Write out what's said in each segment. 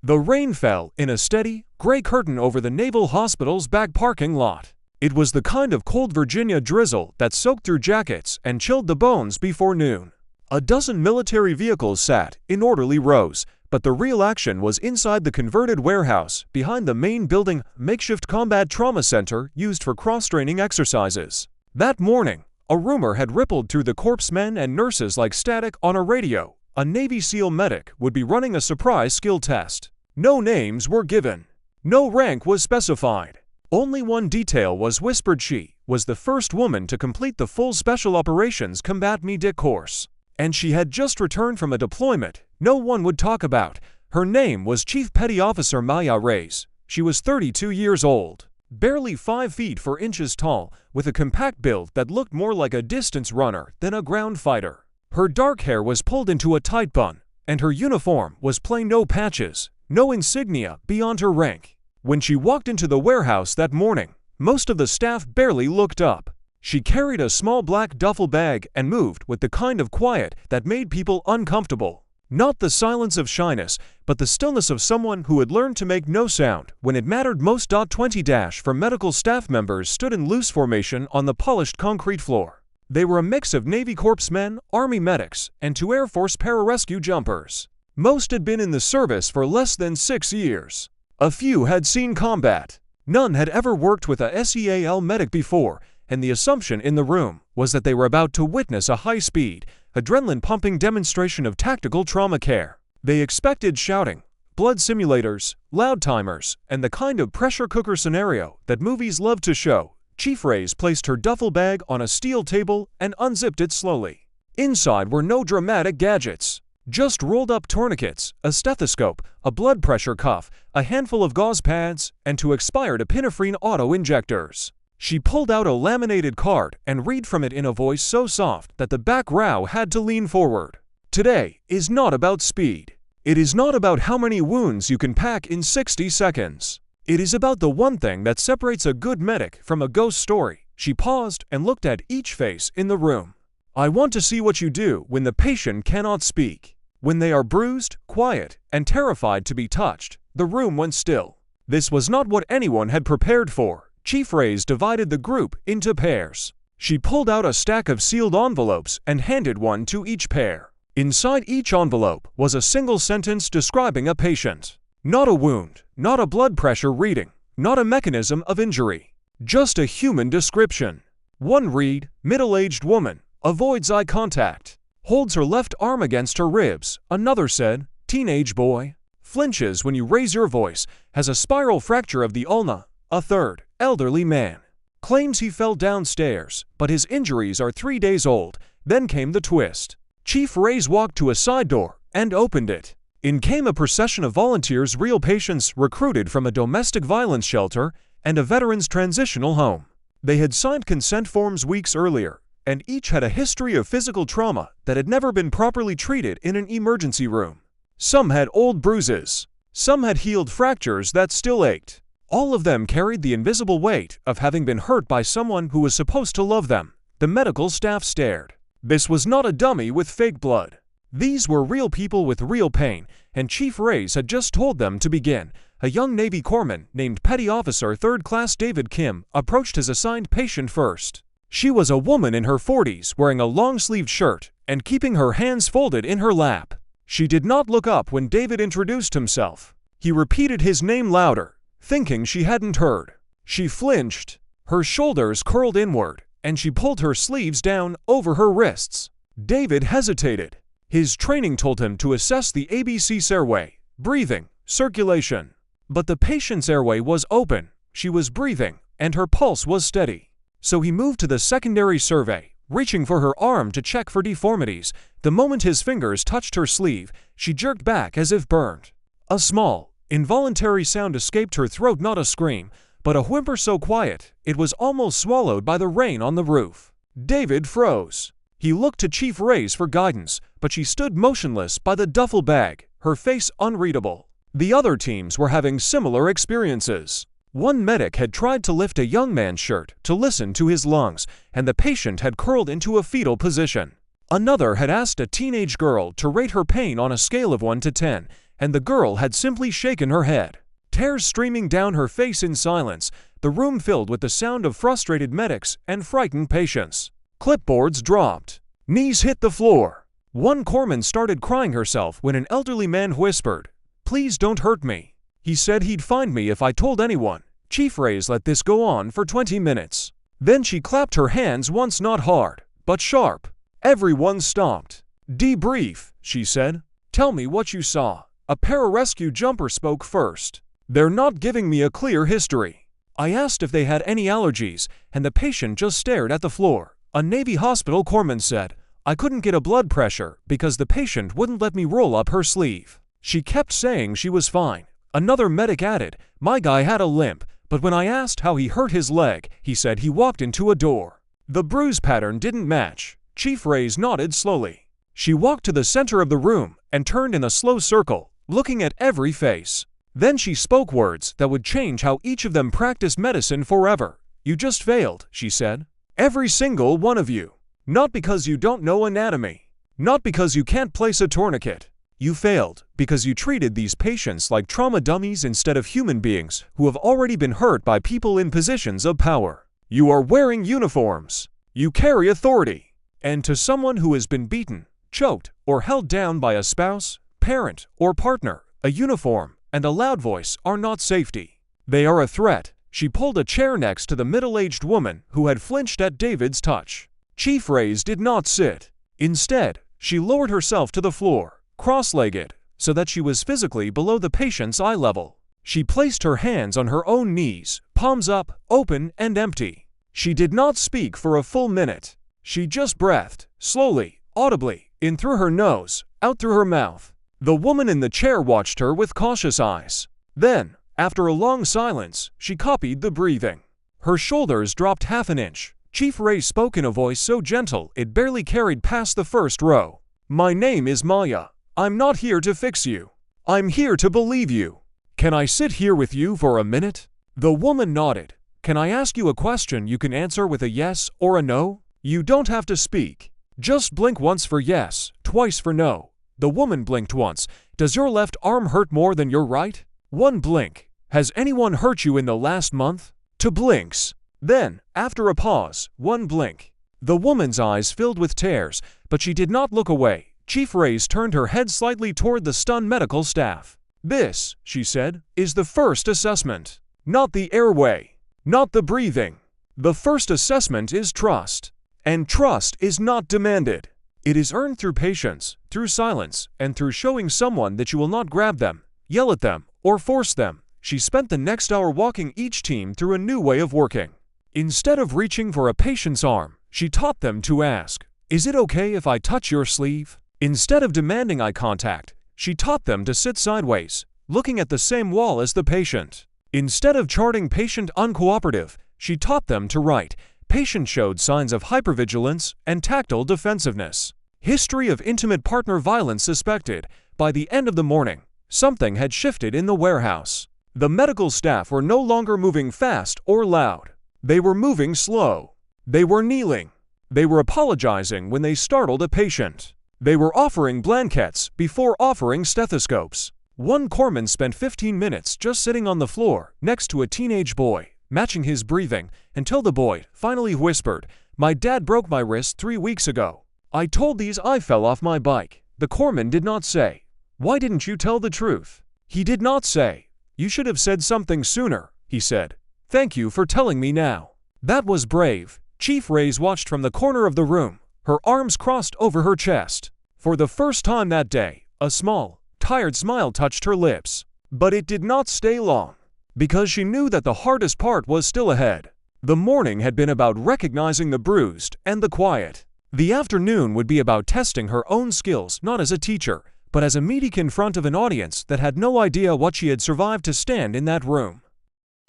The rain fell in a steady, gray curtain over the Naval Hospital's back parking lot. It was the kind of cold Virginia drizzle that soaked through jackets and chilled the bones before noon. A dozen military vehicles sat in orderly rows, but the real action was inside the converted warehouse behind the main building, makeshift combat trauma center used for cross-training exercises. That morning, a rumor had rippled through the corpsmen and nurses like static on a radio. A Navy SEAL medic would be running a surprise skill test. No names were given. No rank was specified. Only one detail was whispered: she was the first woman to complete the full Special Operations Combat Medic course. And she had just returned from a deployment no one would talk about. Her name was Chief Petty Officer Maya Reyes. She was 32 years old, barely 5 feet 4 inches tall, with a compact build that looked more like a distance runner than a ground fighter. Her dark hair was pulled into a tight bun, and her uniform was plain, no patches, no insignia beyond her rank. When she walked into the warehouse that morning, most of the staff barely looked up. She carried a small black duffel bag and moved with the kind of quiet that made people uncomfortable. Not the silence of shyness, but the stillness of someone who had learned to make no sound when it mattered most. 20 for medical staff members stood in loose formation on the polished concrete floor. They were a mix of Navy corpsmen, Army medics, and 2 Air Force pararescue jumpers. Most had been in the service for less than 6 years. A few had seen combat. None had ever worked with a SEAL medic before, and the assumption in the room was that they were about to witness a high-speed, adrenaline-pumping demonstration of tactical trauma care. They expected shouting, blood simulators, loud timers, and the kind of pressure cooker scenario that movies love to show. Chief Reyes placed her duffel bag on a steel table and unzipped it slowly. Inside were no dramatic gadgets. Just rolled-up tourniquets, a stethoscope, a blood pressure cuff, a handful of gauze pads, and 2 expired epinephrine auto-injectors. She pulled out a laminated card and read from it in a voice so soft that the back row had to lean forward. Today is not about speed. It is not about how many wounds you can pack in 60 seconds. It is about the one thing that separates a good medic from a ghost story. She paused and looked at each face in the room. I want to see what you do when the patient cannot speak. When they are bruised, quiet, and terrified to be touched. The room went still. This was not what anyone had prepared for. Chief Reyes divided the group into pairs. She pulled out a stack of sealed envelopes and handed one to each pair. Inside each envelope was a single sentence describing a patient. Not a wound, not a blood pressure reading, not a mechanism of injury. Just a human description. One read, middle-aged woman, avoids eye contact, holds her left arm against her ribs. Another said, teenage boy, flinches when you raise your voice, has a spiral fracture of the ulna. A third, elderly man, claims he fell downstairs, but his injuries are 3 days old. Then came the twist. Chief Reyes walked to a side door and opened it. In came a procession of volunteers, real patients recruited from a domestic violence shelter and a veterans transitional home. They had signed consent forms weeks earlier, and each had a history of physical trauma that had never been properly treated in an emergency room. Some had old bruises. Some had healed fractures that still ached. All of them carried the invisible weight of having been hurt by someone who was supposed to love them. The medical staff stared. This was not a dummy with fake blood. These were real people with real pain, and Chief Reyes had just told them to begin. A young Navy corpsman named Petty Officer 3rd Class David Kim approached his assigned patient first. She was a woman in her 40s wearing a long-sleeved shirt and keeping her hands folded in her lap. She did not look up when David introduced himself. He repeated his name louder, thinking she hadn't heard. She flinched. Her shoulders curled inward, and she pulled her sleeves down over her wrists. David hesitated. His training told him to assess the ABC's airway, breathing, circulation. But the patient's airway was open, she was breathing, and her pulse was steady. So he moved to the secondary survey, reaching for her arm to check for deformities. The moment his fingers touched her sleeve, she jerked back as if burned. A small, involuntary sound escaped her throat, not a scream, but a whimper so quiet it was almost swallowed by the rain on the roof. David froze. He looked to Chief Reyes for guidance, but she stood motionless by the duffel bag, her face unreadable. The other teams were having similar experiences. One medic had tried to lift a young man's shirt to listen to his lungs, and the patient had curled into a fetal position. Another had asked a teenage girl to rate her pain on a scale of 1 to 10, and the girl had simply shaken her head. Tears streaming down her face in silence, the room filled with the sound of frustrated medics and frightened patients. Clipboards dropped. Knees hit the floor. One corpsman started crying herself when an elderly man whispered, "Please don't hurt me. He said he'd find me if I told anyone." Chief Reyes let this go on for 20 minutes. Then she clapped her hands once, not hard, but sharp. Everyone stopped. "Debrief," she said. "Tell me what you saw." A pararescue jumper spoke first. "They're not giving me a clear history. I asked if they had any allergies, and the patient just stared at the floor." A Navy hospital corpsman said, "I couldn't get a blood pressure because the patient wouldn't let me roll up her sleeve. She kept saying she was fine." Another medic added, "My guy had a limp, but when I asked how he hurt his leg, he said he walked into a door." The bruise pattern didn't match. Chief Reyes nodded slowly. She walked to the center of the room and turned in a slow circle, looking at every face. Then she spoke words that would change how each of them practiced medicine forever. "You just failed," she said. "Every single one of you. Not because you don't know anatomy. Not because you can't place a tourniquet. You failed because you treated these patients like trauma dummies instead of human beings who have already been hurt by people in positions of power. You are wearing uniforms. You carry authority. And to someone who has been beaten, choked, or held down by a spouse, parent, or partner, a uniform and a loud voice are not safety. They are a threat." She pulled a chair next to the middle-aged woman who had flinched at David's touch. Chief Reyes did not sit. Instead, she lowered herself to the floor, cross-legged, so that she was physically below the patient's eye level. She placed her hands on her own knees, palms up, open and empty. She did not speak for a full minute. She just breathed, slowly, audibly, in through her nose, out through her mouth. The woman in the chair watched her with cautious eyes. Then, after a long silence, she copied the breathing. Her shoulders dropped half an inch. Chief Reyes spoke in a voice so gentle it barely carried past the first row. "My name is Maya. I'm not here to fix you. I'm here to believe you. Can I sit here with you for a minute?" The woman nodded. "Can I ask you a question you can answer with a yes or a no? You don't have to speak. Just blink once for yes, twice for no." The woman blinked once. "Does your left arm hurt more than your right?" One blink. "Has anyone hurt you in the last month?" Two blinks. Then, after a pause, one blink. The woman's eyes filled with tears, but she did not look away. Chief Reyes turned her head slightly toward the stunned medical staff. "This," she said, "is the first assessment. Not the airway. Not the breathing. The first assessment is trust. And trust is not demanded. It is earned through patience, through silence, and through showing someone that you will not grab them, yell at them, or force them." She spent the next hour walking each team through a new way of working. Instead of reaching for a patient's arm, she taught them to ask, "Is it okay if I touch your sleeve?" Instead of demanding eye contact, she taught them to sit sideways, looking at the same wall as the patient. Instead of charting patient uncooperative, she taught them to write, "Patient showed signs of hypervigilance and tactile defensiveness. History of intimate partner violence suspected." By the end of the morning, something had shifted in the warehouse. The medical staff were no longer moving fast or loud. They were moving slow. They were kneeling. They were apologizing when they startled a patient. They were offering blankets before offering stethoscopes. One corpsman spent 15 minutes just sitting on the floor next to a teenage boy, matching his breathing, until the boy finally whispered, "My dad broke my wrist 3 weeks ago. I told these I fell off my bike." The corpsman did not say, "Why didn't you tell the truth?" He did not say, "You should have said something sooner." He said, "Thank you for telling me now." That was brave. Chief Reyes watched from the corner of the room, her arms crossed over her chest. For the first time that day, a small, tired smile touched her lips. But it did not stay long, because she knew that the hardest part was still ahead. The morning had been about recognizing the bruised and the quiet. The afternoon would be about testing her own skills not as a teacher, but as a medic in front of an audience that had no idea what she had survived to stand in that room.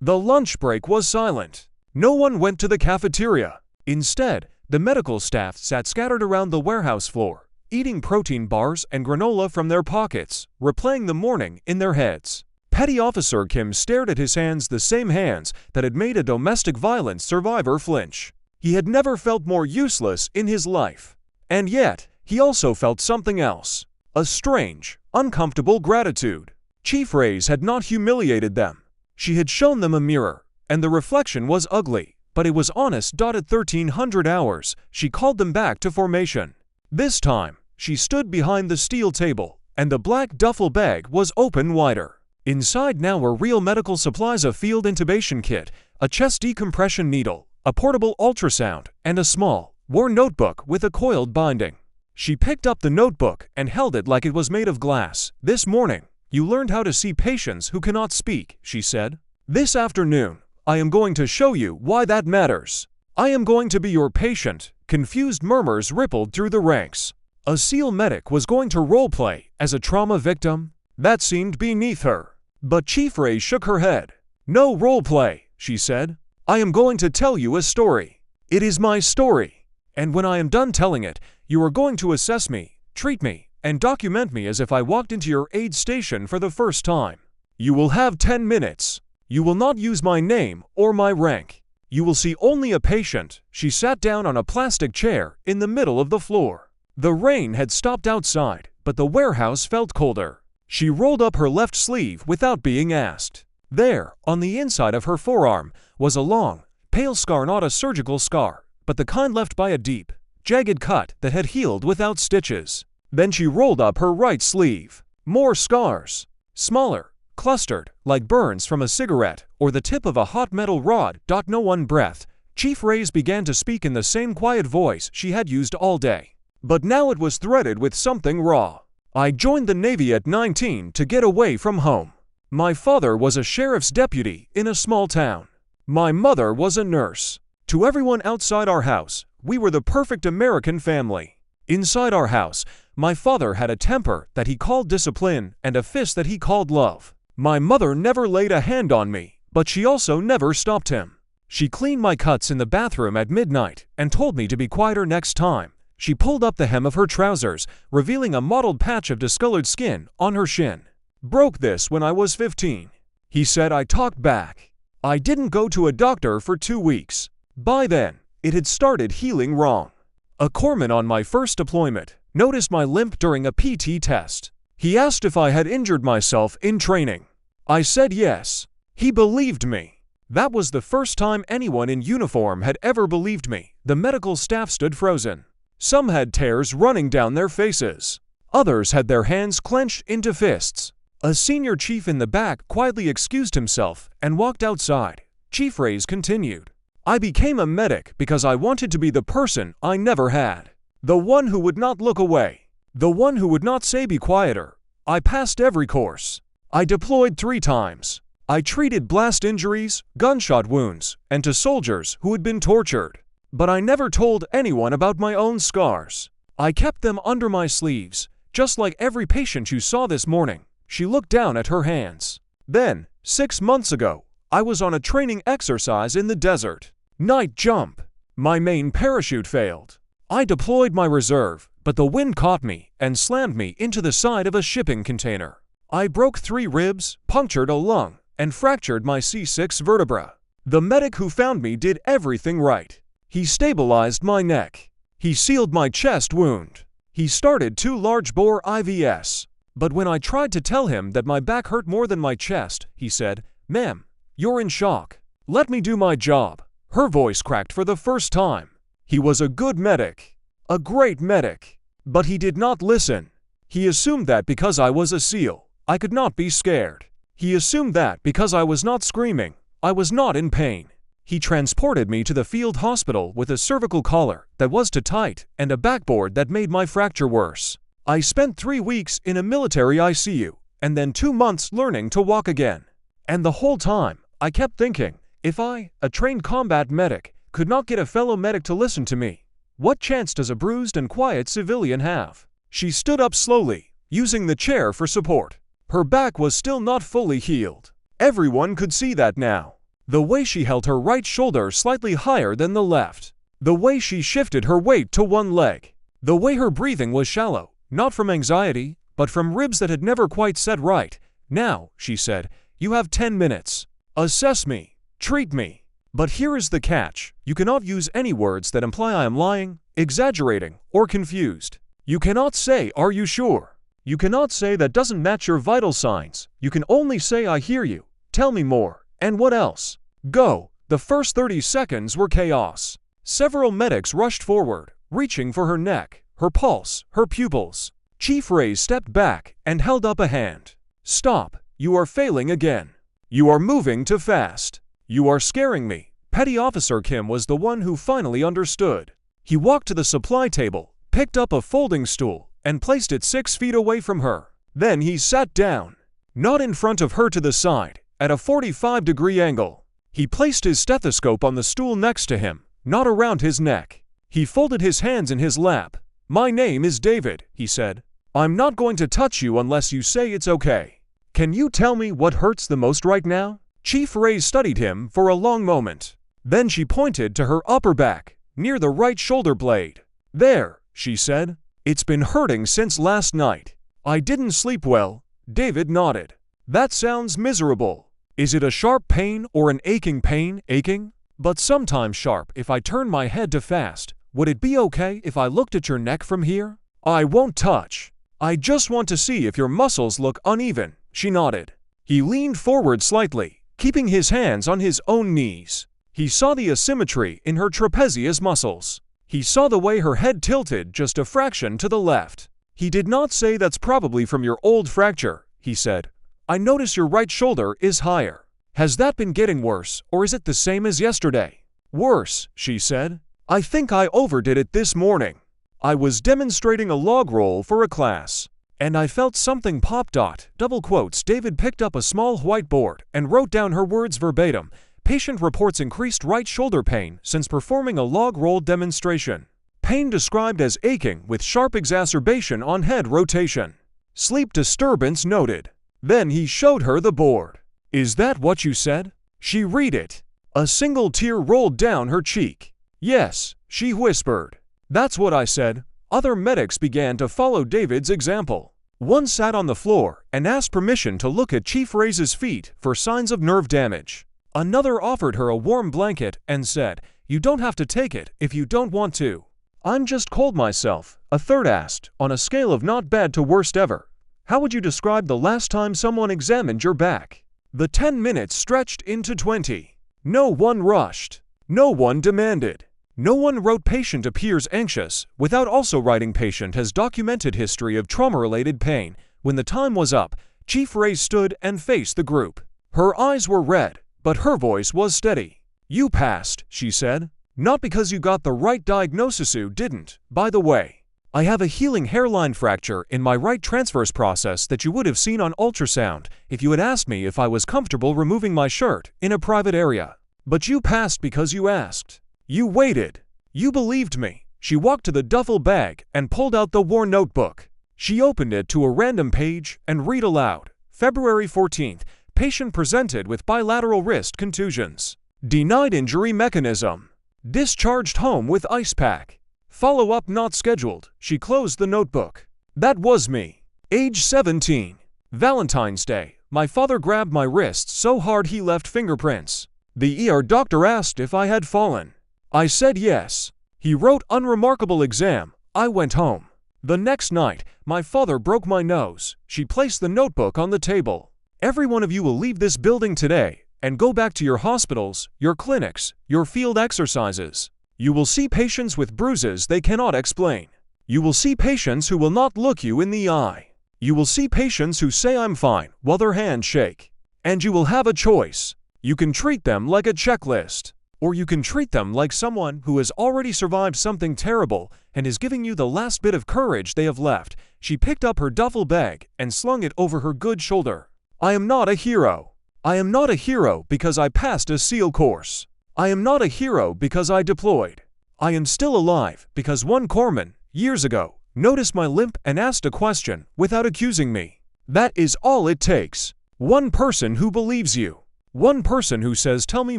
The lunch break was silent. No one went to the cafeteria. Instead, the medical staff sat scattered around the warehouse floor, eating protein bars and granola from their pockets, replaying the morning in their heads. Petty Officer Kim stared at his hands, the same hands that had made a domestic violence survivor flinch. He had never felt more useless in his life. And yet, he also felt something else. A strange, uncomfortable gratitude. Chief Ray's had not humiliated them. She had shown them a mirror, and the reflection was ugly, but it was honest. At 1300 hours, she called them back to formation. This time, she stood behind the steel table, and the black duffel bag was open wider. Inside now were real medical supplies: a field intubation kit, a chest decompression needle, a portable ultrasound, and a small, worn notebook with a coiled binding. She picked up the notebook and held it like it was made of glass. "This morning, you learned how to see patients who cannot speak," she said. "This afternoon, I am going to show you why that matters. I am going to be your patient." Confused murmurs rippled through the ranks. A SEAL medic was going to roleplay as a trauma victim? That seemed beneath her. But Chief Ray shook her head. "No roleplay," she said. "I am going to tell you a story. It is my story. And when I am done telling it, you are going to assess me, treat me, and document me as if I walked into your aid station for the first time. You will have 10 minutes. You will not use my name or my rank. You will see only a patient." She sat down on a plastic chair in the middle of the floor. The rain had stopped outside, but the warehouse felt colder. She rolled up her left sleeve without being asked. There, on the inside of her forearm, was a long, pale scar, not a surgical scar, but the kind left by a deep, jagged cut that had healed without stitches. Then she rolled up her right sleeve. More scars. Smaller, clustered, like burns from a cigarette or the tip of a hot metal rod. No one breath. Chief Ray's began to speak in the same quiet voice she had used all day. But now it was threaded with something raw. "I joined the Navy at 19 to get away from home. My father was a sheriff's deputy in a small town. My mother was a nurse. To everyone outside our house, we were the perfect American family. Inside our house, my father had a temper that he called discipline and a fist that he called love. My mother never laid a hand on me, but she also never stopped him. She cleaned my cuts in the bathroom at midnight and told me to be quieter next time." She pulled up the hem of her trousers, revealing a mottled patch of discolored skin on her shin. "Broke this when I was 15. He said I talked back. I didn't go to a doctor for 2 weeks. By then, it had started healing wrong. A corpsman on my first deployment noticed my limp during a PT test. He asked if I had injured myself in training. I said yes. He believed me. That was the first time anyone in uniform had ever believed me." The medical staff stood frozen. Some had tears running down their faces. Others had their hands clenched into fists. A senior chief in the back quietly excused himself and walked outside. Chief Ray's continued. "I became a medic because I wanted to be the person I never had. The one who would not look away. The one who would not say be quieter. I passed every course. I deployed 3 times. I treated blast injuries, gunshot wounds, and to soldiers who had been tortured. But I never told anyone about my own scars. I kept them under my sleeves, just like every patient you saw this morning." She looked down at her hands. "Then, 6 months ago, I was on a training exercise in the desert. Night jump. My main parachute failed. I deployed my reserve, but the wind caught me and slammed me into the side of a shipping container. I broke 3 ribs, punctured a lung, and fractured my C6 vertebra. The medic who found me did everything right. He stabilized my neck. He sealed my chest wound. He started 2 large-bore IVs. But when I tried to tell him that my back hurt more than my chest, he said, 'Ma'am, you're in shock. Let me do my job.'" Her voice cracked for the first time. He was a good medic. A great medic. But he did not listen. He assumed that because I was a SEAL, I could not be scared. He assumed that because I was not screaming, I was not in pain. He transported me to the field hospital with a cervical collar that was too tight and a backboard that made my fracture worse. I spent 3 weeks in a military ICU and then 2 months learning to walk again. And the whole time, I kept thinking, if I, a trained combat medic, could not get a fellow medic to listen to me, what chance does a bruised and quiet civilian have? She stood up slowly, using the chair for support. Her back was still not fully healed. Everyone could see that now. The way she held her right shoulder slightly higher than the left. The way she shifted her weight to one leg. The way her breathing was shallow, not from anxiety, but from ribs that had never quite set right. "Now," she said, "you have 10 minutes. Assess me. Treat me. But here is the catch. You cannot use any words that imply I am lying, exaggerating, or confused. You cannot say, 'Are you sure?' You cannot say that doesn't match your vital signs. You can only say I hear you. Tell me more. And what else? Go. The first 30 seconds were chaos. Several medics rushed forward, reaching for her neck, her pulse, her pupils. Chief Ray stepped back and held up a hand. Stop. You are failing again. You are moving too fast. You are scaring me. Petty Officer Kim was the one who finally understood. He walked to the supply table, picked up a folding stool, and placed it 6 feet away from her. Then he sat down. Not in front of her, to the side, at a 45-degree angle. He placed his stethoscope on the stool next to him, not around his neck. He folded his hands in his lap. My name is David, he said. I'm not going to touch you unless you say it's okay. Can you tell me what hurts the most right now? Chief Ray studied him for a long moment. Then she pointed to her upper back, near the right shoulder blade. There, she said. It's been hurting since last night. I didn't sleep well. David nodded. That sounds miserable. Is it a sharp pain or an aching pain? Aching? But sometimes sharp. If I turn my head too fast, would it be okay if I looked at your neck from here? I won't touch. I just want to see if your muscles look uneven. She nodded. He leaned forward slightly, keeping his hands on his own knees. He saw the asymmetry in her trapezius muscles. He saw the way her head tilted just a fraction to the left. He did not say that's probably from your old fracture, he said. I notice your right shoulder is higher. Has that been getting worse, or is it the same as yesterday? Worse, she said. I think I overdid it this morning. I was demonstrating a log roll for a class, and I felt something pop. Double quotes. David picked up a small whiteboard and wrote down her words verbatim. Patient reports increased right shoulder pain since performing a log roll demonstration. Pain described as aching with sharp exacerbation on head rotation. Sleep disturbance noted. Then he showed her the board. Is that what you said? She read it. A single tear rolled down her cheek. Yes, she whispered. That's what I said. Other medics began to follow David's example. One sat on the floor and asked permission to look at Chief Ray's feet for signs of nerve damage. Another offered her a warm blanket and said, you don't have to take it if you don't want to. I'm just cold myself, a third asked, on a scale of not bad to worst ever. How would you describe the last time someone examined your back? The 10 minutes stretched into 20. No one rushed. No one demanded. No one wrote patient appears anxious without also writing patient has documented history of trauma-related pain. When the time was up, Chief Ray stood and faced the group. Her eyes were red, but her voice was steady. You passed, she said. Not because you got the right diagnosis. You didn't, by the way. I have a healing hairline fracture in my right transverse process that you would have seen on ultrasound if you had asked me if I was comfortable removing my shirt in a private area. But you passed because you asked. You waited. You believed me. She walked to the duffel bag and pulled out the worn notebook. She opened it to a random page and read aloud. February 14th, patient presented with bilateral wrist contusions. Denied injury mechanism. Discharged home with ice pack. Follow-up not scheduled. She closed the notebook. That was me. Age 17. Valentine's Day. My father grabbed my wrist so hard he left fingerprints. The ER doctor asked if I had fallen. I said yes. He wrote unremarkable exam. I went home. The next night, my father broke my nose. She placed the notebook on the table. Every one of you will leave this building today and go back to your hospitals, your clinics, your field exercises. You will see patients with bruises they cannot explain. You will see patients who will not look you in the eye. You will see patients who say I'm fine while their hands shake. And you will have a choice. You can treat them like a checklist, or you can treat them like someone who has already survived something terrible and is giving you the last bit of courage they have left. She picked up her duffel bag and slung it over her good shoulder. I am not a hero. I am not a hero because I passed a SEAL course. I am not a hero because I deployed. I am still alive because one corpsman, years ago, noticed my limp and asked a question without accusing me. That is all it takes. One person who believes you. One person who says tell me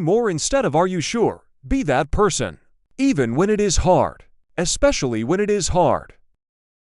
more instead of are you sure. Be that person. Even when it is hard. Especially when it is hard.